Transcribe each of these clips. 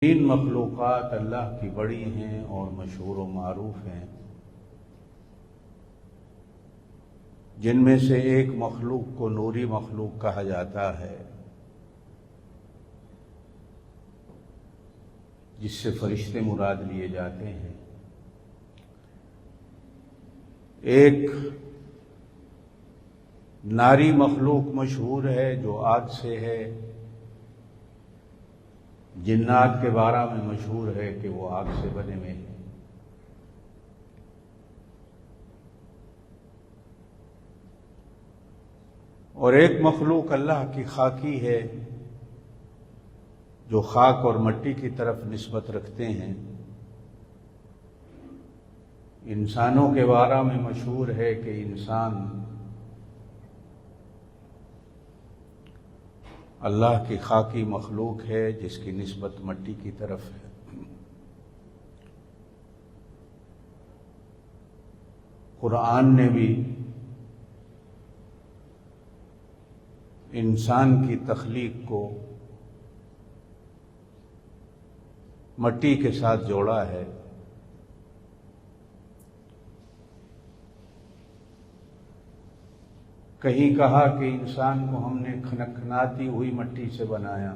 تین مخلوقات اللہ کی بڑی ہیں اور مشہور و معروف ہیں، جن میں سے ایک مخلوق کو نوری مخلوق کہا جاتا ہے، جس سے فرشتے مراد لیے جاتے ہیں۔ ایک ناری مخلوق مشہور ہے جو آگ سے ہے، جنات کے بارے میں مشہور ہے کہ وہ آگ سے بنے ہوئے ہیں۔ اور ایک مخلوق اللہ کی خاکی ہے جو خاک اور مٹی کی طرف نسبت رکھتے ہیں۔ انسانوں کے بارے میں مشہور ہے کہ انسان اللہ کی خاکی مخلوق ہے جس کی نسبت مٹی کی طرف ہے۔ قرآن نے بھی انسان کی تخلیق کو مٹی کے ساتھ جوڑا ہے۔ کہیں کہا کہ انسان کو ہم نے کھنکھناتی ہوئی مٹی سے بنایا،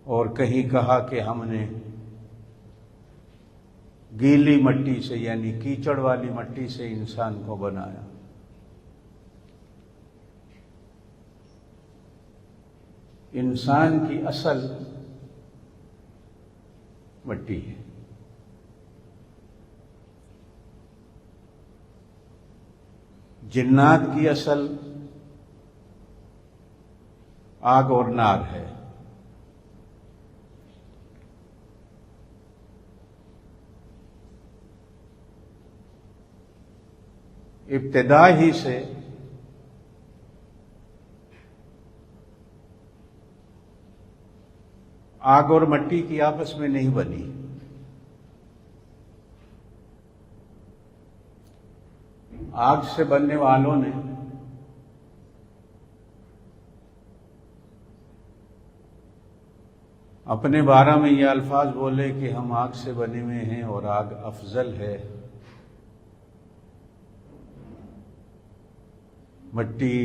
اور کہیں کہا کہ ہم نے گیلی مٹی سے یعنی کیچڑ والی مٹی سے انسان کو بنایا۔ انسان کی اصل مٹی ہے۔ جنات کی اصل آگ اور نار ہے۔ ابتدا ہی سے آگ اور مٹی کی آپس میں نہیں بنی۔ آگ سے بننے والوں نے اپنے بارے میں یہ الفاظ بولے کہ ہم آگ سے بنے ہوئے ہیں اور آگ افضل ہے، مٹی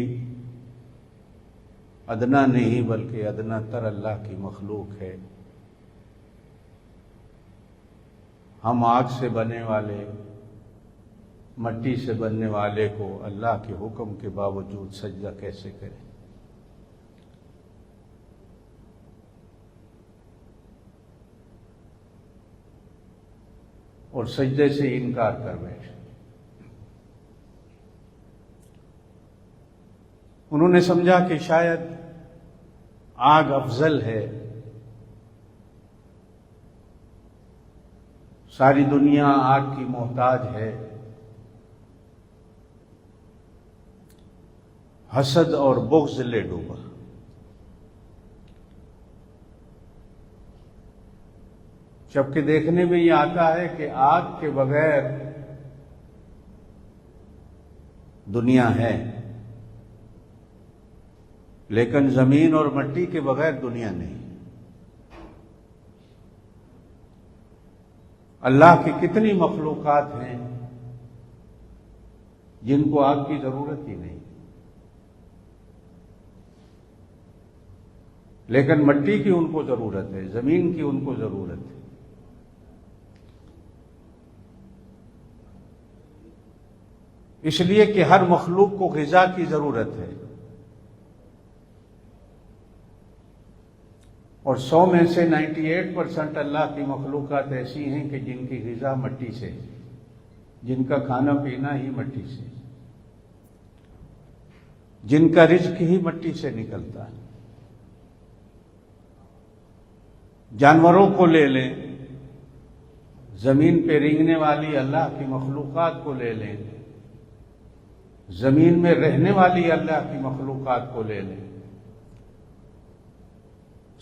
ادنا نہیں بلکہ ادنا تر اللہ کی مخلوق ہے۔ ہم آگ سے بننے والے مٹی سے بننے والے کو اللہ کے حکم کے باوجود سجدہ کیسے کریں؟ اور سجدے سے انکار کر بیٹھے۔ انہوں نے سمجھا کہ شاید آگ افضل ہے، ساری دنیا آگ کی محتاج ہے، حسد اور بغض لے ڈوبا۔ جبکہ دیکھنے میں یہ آتا ہے کہ آگ کے بغیر دنیا ہے، لیکن زمین اور مٹی کے بغیر دنیا نہیں۔ اللہ کی کتنی مخلوقات ہیں جن کو آگ کی ضرورت ہی نہیں، لیکن مٹی کی ان کو ضرورت ہے، زمین کی ان کو ضرورت ہے۔ اس لیے کہ ہر مخلوق کو غذا کی ضرورت ہے، اور 100 میں سے 98% اللہ کی مخلوقات ایسی ہیں کہ جن کی غذا مٹی سے، جن کا کھانا پینا ہی مٹی سے، جن کا رزق ہی مٹی سے نکلتا ہے۔ جانوروں کو لے لیں، زمین پہ رینگنے والی اللہ کی مخلوقات کو لے لیں، زمین میں رہنے والی اللہ کی مخلوقات کو لے لیں،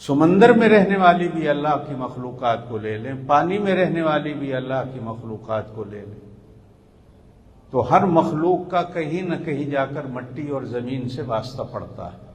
سمندر میں رہنے والی بھی اللہ کی مخلوقات کو لے لیں، پانی میں رہنے والی بھی اللہ کی مخلوقات کو لے لیں، تو ہر مخلوق کا کہیں نہ کہیں جا کر مٹی اور زمین سے واسطہ پڑتا ہے۔